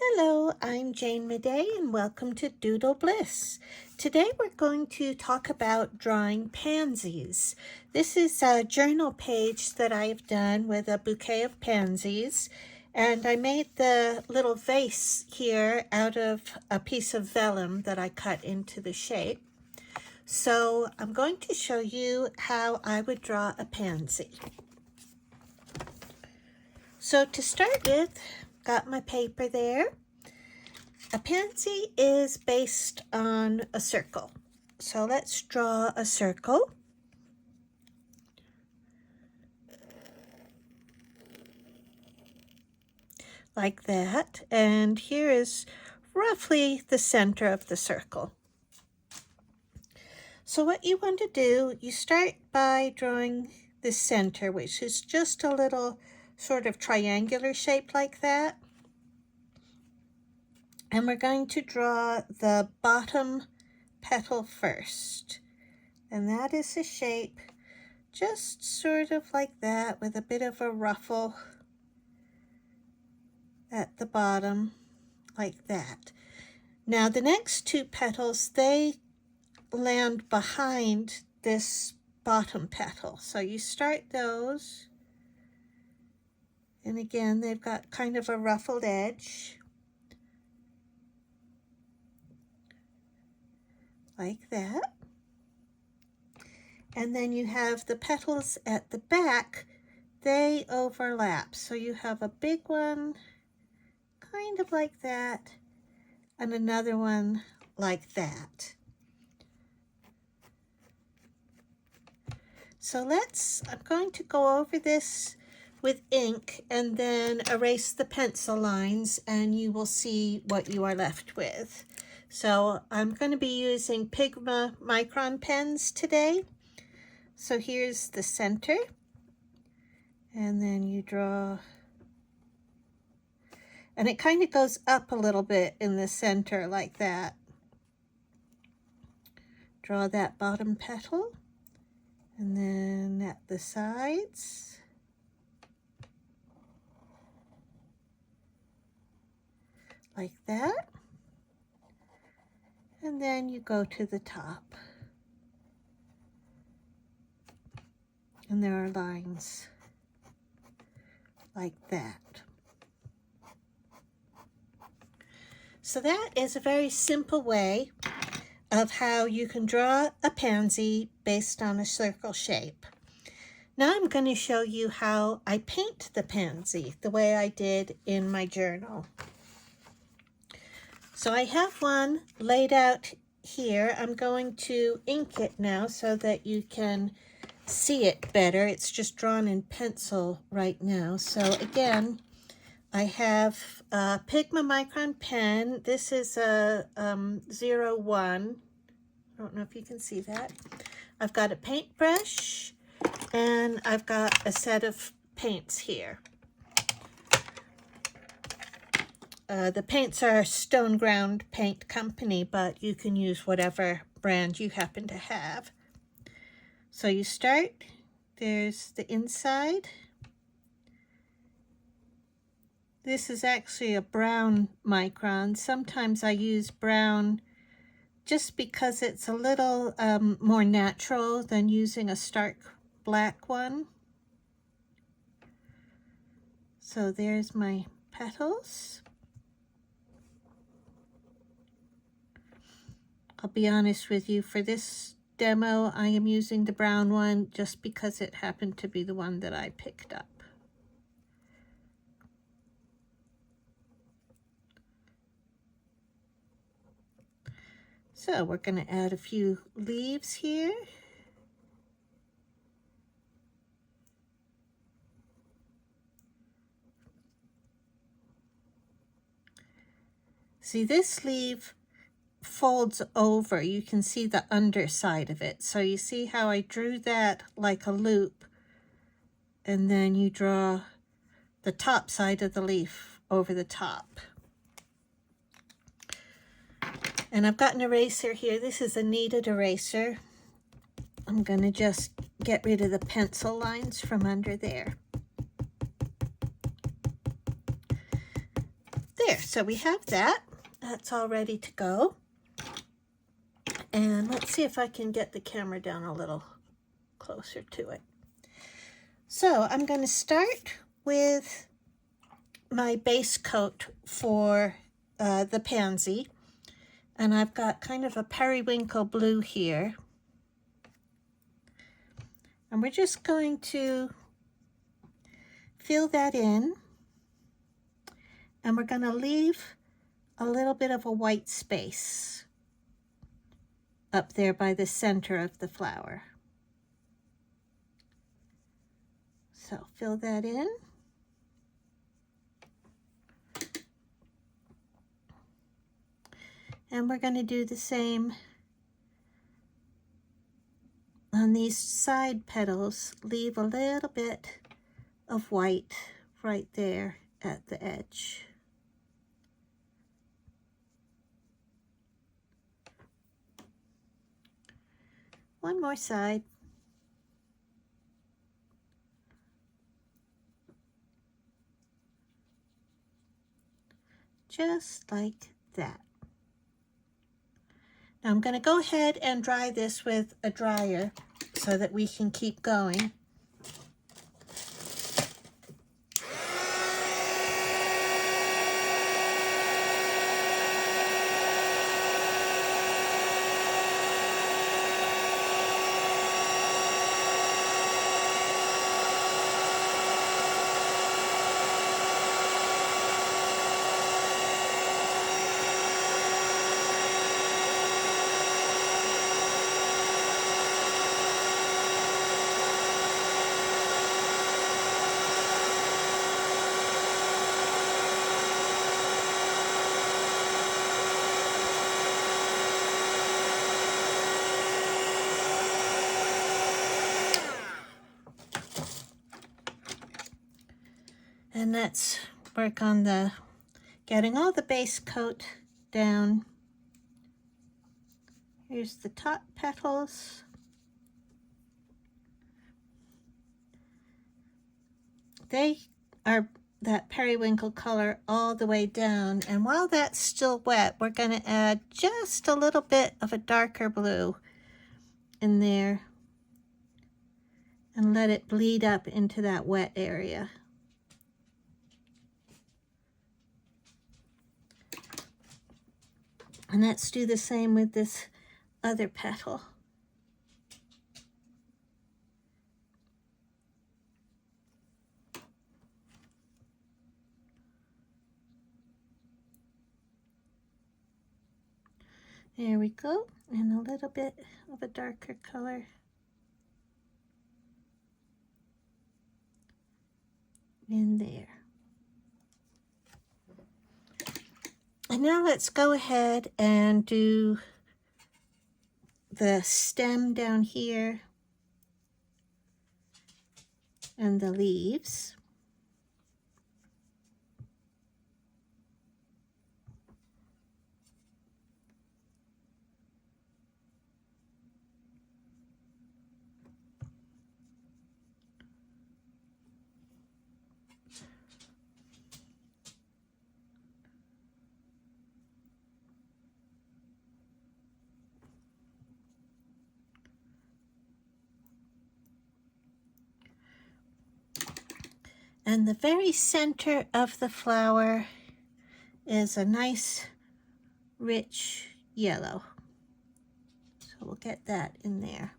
Hello, I'm Jane Madej and welcome to Doodle Bliss. Today we're going to talk about drawing pansies. This is a journal page that I've done with a bouquet of pansies, and I made the little vase here out of a piece of vellum that I cut into the shape. So I'm going to show you how I would draw a pansy. So to start with, got my paper there. A pansy is based on a circle. So let's draw a circle. Like that. And here is roughly the center of the circle. So what you want to do, you start by drawing the center, which is just a little sort of triangular shape like that. And we're going to draw the bottom petal first. And that is the shape just sort of like that, with a bit of a ruffle at the bottom, like that. Now the next two petals, they land behind this bottom petal. So you start those, and again, they've got kind of a ruffled edge, like that. And then you have the petals at the back, they overlap. So you have a big one, kind of like that, and another one like that. So I'm going to go over this with ink and then erase the pencil lines, and you will see what you are left with. So I'm going to be using Pigma Micron pens today. So here's the center, and then you draw, and it kind of goes up a little bit in the center like that. Draw that bottom petal, and then at the sides, like that, and then you go to the top. And there are lines like that. So that is a very simple way of how you can draw a pansy based on a circle shape. Now I'm going to show you how I paint the pansy the way I did in my journal. So I have one laid out here. I'm going to ink it now so that you can see it better. It's just drawn in pencil right now. So again, I have a Pigma Micron pen. This is a 01. I don't know if you can see that. I've got a paintbrush, and I've got a set of paints here. The paints are Stone Ground Paint Company, but you can use whatever brand you happen to have. So you start, there's the inside. This is actually a brown micron. Sometimes I use brown just because it's a little more natural than using a stark black one. So there's my petals. I'll be honest with you, for this demo, I am using the brown one just because it happened to be the one that I picked up. So we're going to add a few leaves here. See, this leaf folds over. You can see the underside of it. So you see how I drew that like a loop, and then you draw the top side of the leaf over the top. And I've got an eraser here. This is a kneaded eraser. I'm going to just get rid of the pencil lines from under there. here. So we have that. That's all ready to go. And let's see if I can get the camera down a little closer to it. So I'm going to start with my base coat for the pansy. And I've got kind of a periwinkle blue here. And we're just going to fill that in. And we're going to leave a little bit of a white space up there by the center of the flower. So fill that in. And we're going to do the same on these side petals. Leave a little bit of white right there at the edge. One more side. Just like that. Now I'm going to go ahead and dry this with a dryer so that we can keep going. And let's work on the getting all the base coat down. Here's the top petals. They are that periwinkle color all the way down. And while that's still wet, we're going to add just a little bit of a darker blue in there and let it bleed up into that wet area. And let's do the same with this other petal. There we go, and a little bit of a darker color. In there. And now let's go ahead and do the stem down here and the leaves. And the very center of the flower is a nice, rich yellow. So we'll get that in there.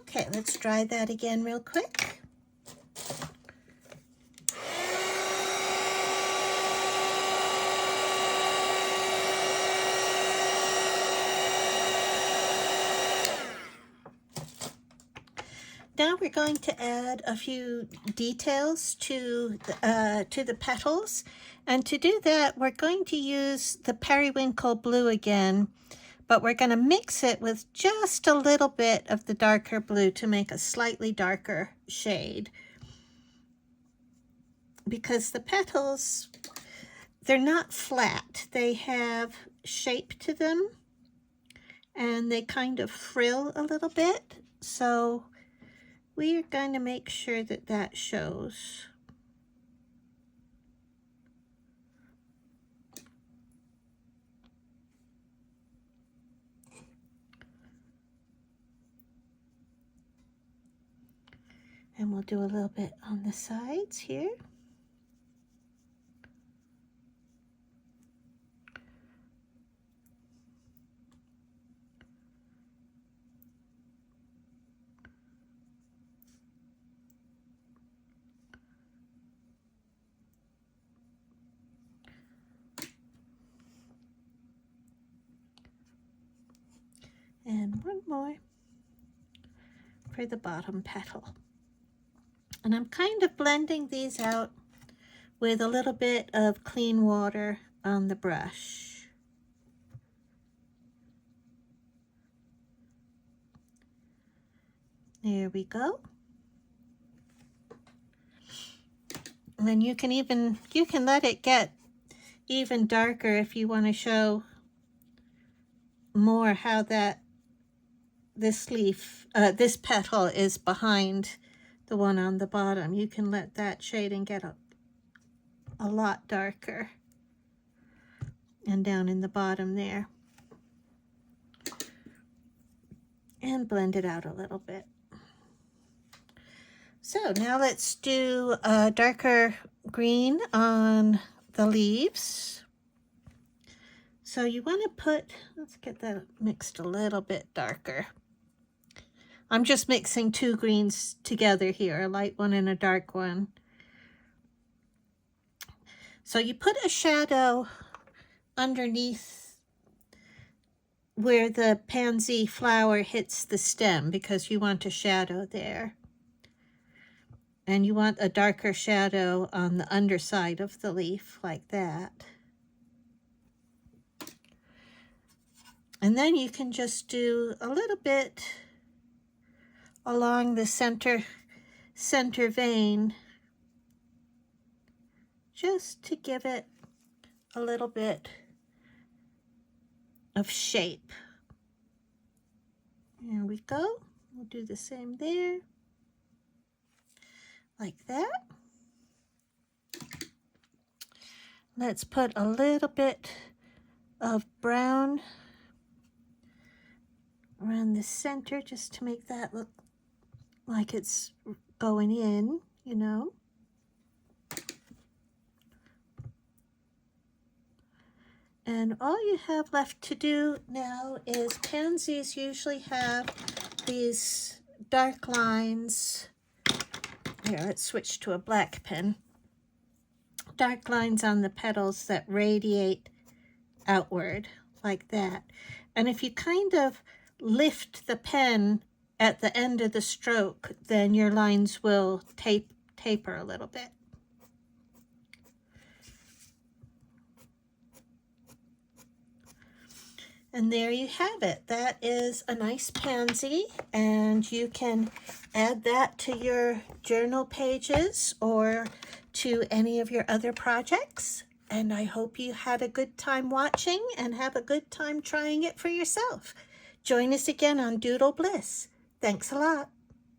Okay, let's dry that again real quick. Now we're going to add a few details to the petals, and to do that we're going to use the periwinkle blue again, but we're going to mix it with just a little bit of the darker blue to make a slightly darker shade. Because the petals, they're not flat, they have shape to them, and they kind of frill a little bit, so we are going to make sure that that shows. And we'll do a little bit on the sides here. And one more for the bottom petal. And I'm kind of blending these out with a little bit of clean water on the brush. There we go. And then you can let it get even darker if you want to show more how this leaf, this petal is behind the one on the bottom. You can let that shade and get a lot darker. And down in the bottom there. And blend it out a little bit. So now let's do a darker green on the leaves. So you want to put, let's get that mixed a little bit darker. I'm just mixing two greens together here, a light one and a dark one. So you put a shadow underneath where the pansy flower hits the stem because you want a shadow there. And you want a darker shadow on the underside of the leaf like that. And then you can just do a little bit along the center vein just to give it a little bit of shape. There we go. We'll do the same there. Like that. Let's put a little bit of brown around the center just to make that look like it's going in, you know. And all you have left to do now is pansies usually have these dark lines. Here, let's switch to a black pen. Dark lines on the petals that radiate outward like that. And if you kind of lift the pen at the end of the stroke, then your lines will taper a little bit. And there you have it. That is a nice pansy, and you can add that to your journal pages or to any of your other projects. And I hope you had a good time watching and have a good time trying it for yourself. Join us again on Doodle Bliss. Thanks a lot.